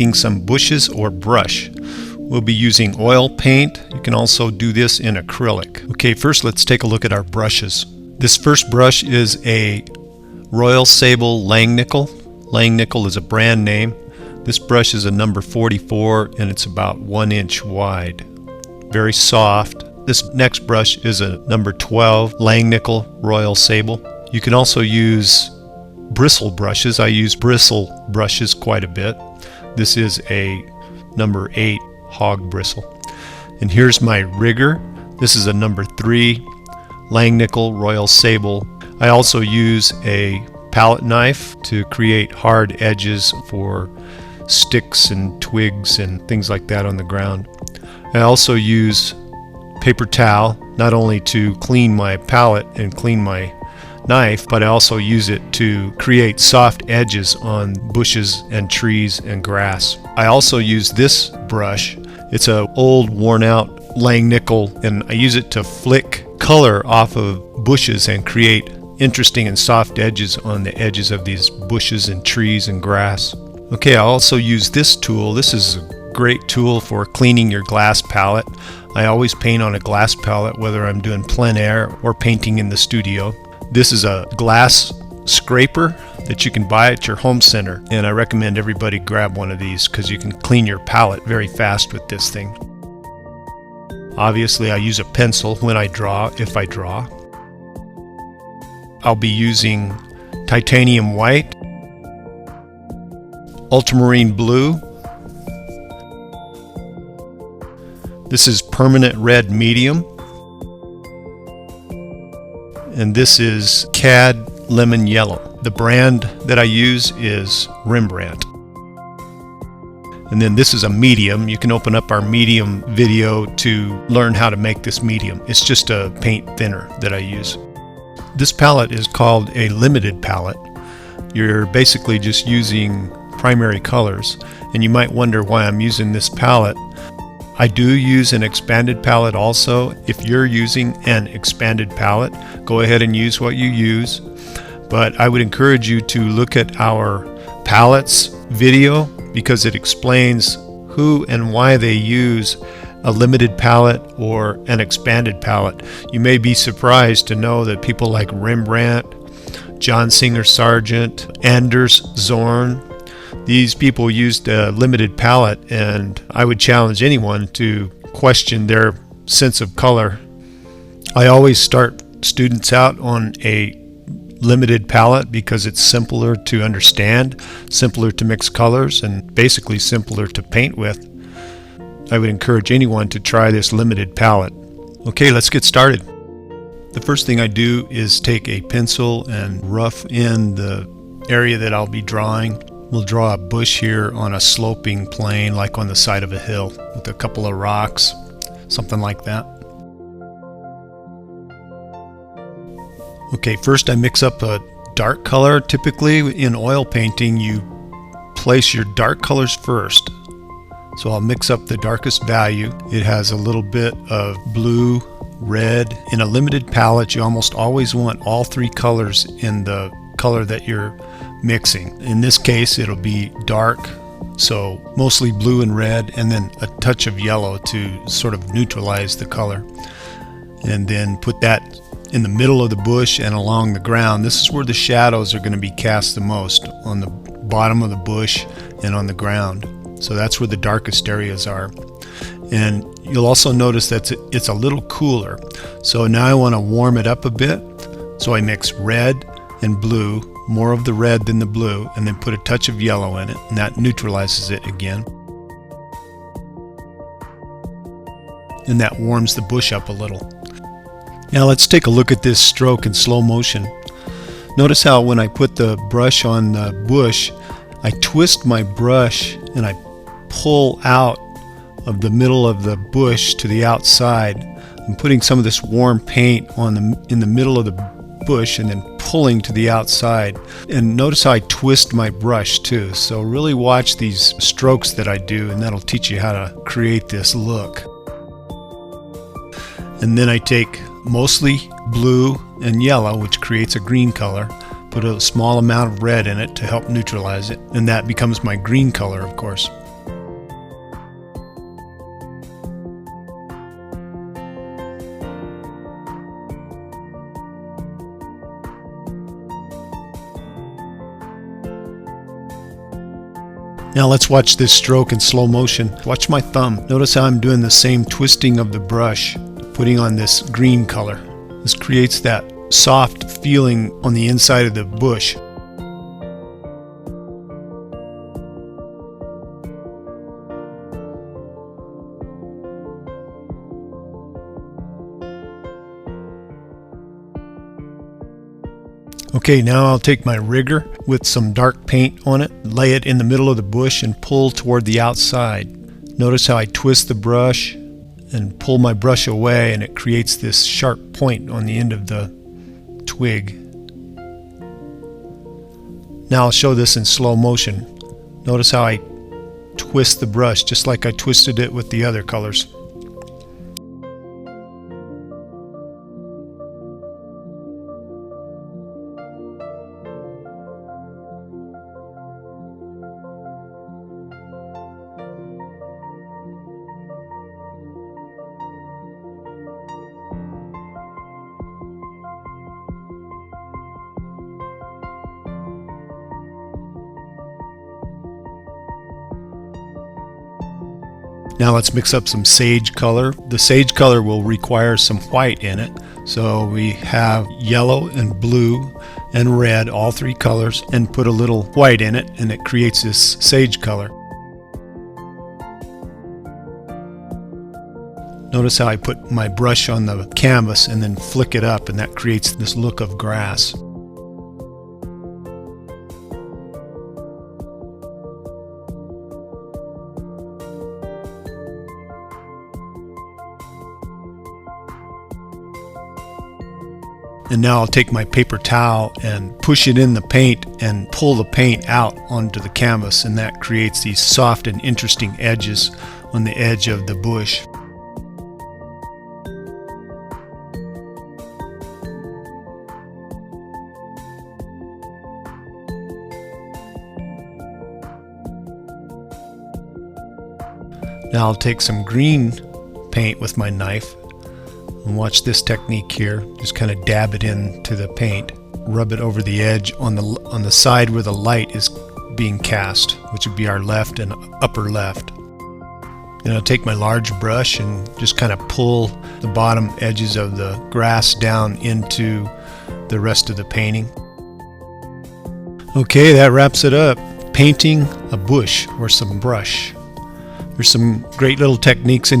painting some bushes or brush. We'll be using oil paint. You can also do this in acrylic. Okay, first let's take a look at our brushes. This first brush is a Royal Sable Langnickel. Langnickel is a brand name. This brush is a number 44 and it's about 1 inch wide. Very soft. This next brush is a number 12 Langnickel Royal Sable. You can also use bristle brushes. I use bristle brushes quite a bit. This is a number 8 Hog Bristle. And here's my rigger. This is a number 3 Langnickel Royal Sable. I also use a palette knife to create hard edges for sticks and twigs and things like that on the ground. I also use paper towel not only to clean my palette and clean my knife, but I also use it to create soft edges on bushes and trees and grass. I also use this brush. It's an old worn out Langnickel, and I use it to flick color off of bushes and create interesting and soft edges on the edges of these bushes and trees and grass. Okay, I also use this tool. This is a great tool for cleaning your glass palette. I always paint on a glass palette, whether I'm doing plein air or painting in the studio. This is a glass scraper that you can buy at your home center, and I recommend everybody grab one of these because you can clean your palette very fast with this thing. Obviously I use a pencil when I draw, if I draw. I'll be using titanium white, ultramarine blue. This is permanent red medium. And this is Cad lemon yellow. The brand that I use is Rembrandt. And then this is a medium. You can open up our medium video to learn how to make this medium. It's just a paint thinner that I use. This palette is called a limited palette. You're basically just using primary colors, and you might wonder why I'm using this palette. I do use an expanded palette also. If you're using an expanded palette, go ahead and use what you use. But I would encourage you to look at our palettes video because it explains who and why they use a limited palette or an expanded palette. You may be surprised to know that people like Rembrandt, John Singer Sargent, Anders Zorn, these people used a limited palette, and I would challenge anyone to question their sense of color. I always start students out on a limited palette because it's simpler to understand, simpler to mix colors, and basically simpler to paint with. I would encourage anyone to try this limited palette. Okay, let's get started. The first thing I do is take a pencil and rough in the area that I'll be drawing. We'll draw a bush here on a sloping plane, like on the side of a hill, with a couple of rocks, something like that. Okay, first I mix up a dark color. Typically in oil painting you place your dark colors first. So I'll mix up the darkest value. It has a little bit of blue, red. In a limited palette you almost always want all three colors in the color that you're mixing. In this case it'll be dark, so mostly blue and red, and then a touch of yellow to sort of neutralize the color. And then put that in the middle of the bush and along the ground. This is where the shadows are going to be cast the most, on the bottom of the bush and on the ground. So that's where the darkest areas are. And you'll also notice that it's a little cooler. So now I want to warm it up a bit. So I mix red and blue, more of the red than the blue, and then put a touch of yellow in it, and that neutralizes it again. And that warms the bush up a little. Now let's take a look at this stroke in slow motion. Notice how when I put the brush on the bush, I twist my brush and I pull out of the middle of the bush to the outside. I'm putting some of this warm paint in the middle of the bush and then pulling to the outside. And notice how I twist my brush too. So really watch these strokes that I do, and that'll teach you how to create this look. And then I take mostly blue and yellow, which creates a green color, put a small amount of red in it to help neutralize it, and that becomes my green color, of course. Now let's watch this stroke in slow motion. Watch my thumb. Notice how I'm doing the same twisting of the brush, putting on this green color. This creates that soft feeling on the inside of the bush. Okay, now I'll take my rigger with some dark paint on it, lay it in the middle of the bush and pull toward the outside. Notice how I twist the brush and pull my brush away, and it creates this sharp point on the end of the twig. Now I'll show this in slow motion. Notice how I twist the brush just like I twisted it with the other colors. Now let's mix up some sage color. The sage color will require some white in it. So we have yellow and blue and red, all three colors, and put a little white in it, and it creates this sage color. Notice how I put my brush on the canvas and then flick it up, and that creates this look of grass. And now I'll take my paper towel and push it in the paint and pull the paint out onto the canvas, and that creates these soft and interesting edges on the edge of the bush. Now I'll take some green paint with my knife. And watch this technique here. Just kind of dab it into the paint, rub it over the edge on the side where the light is being cast, which would be our left and upper left. Then I'll take my large brush and just kind of pull the bottom edges of the grass down into the rest of the painting. Okay, that wraps it up. Painting a bush or some brush. There's some great little techniques in here.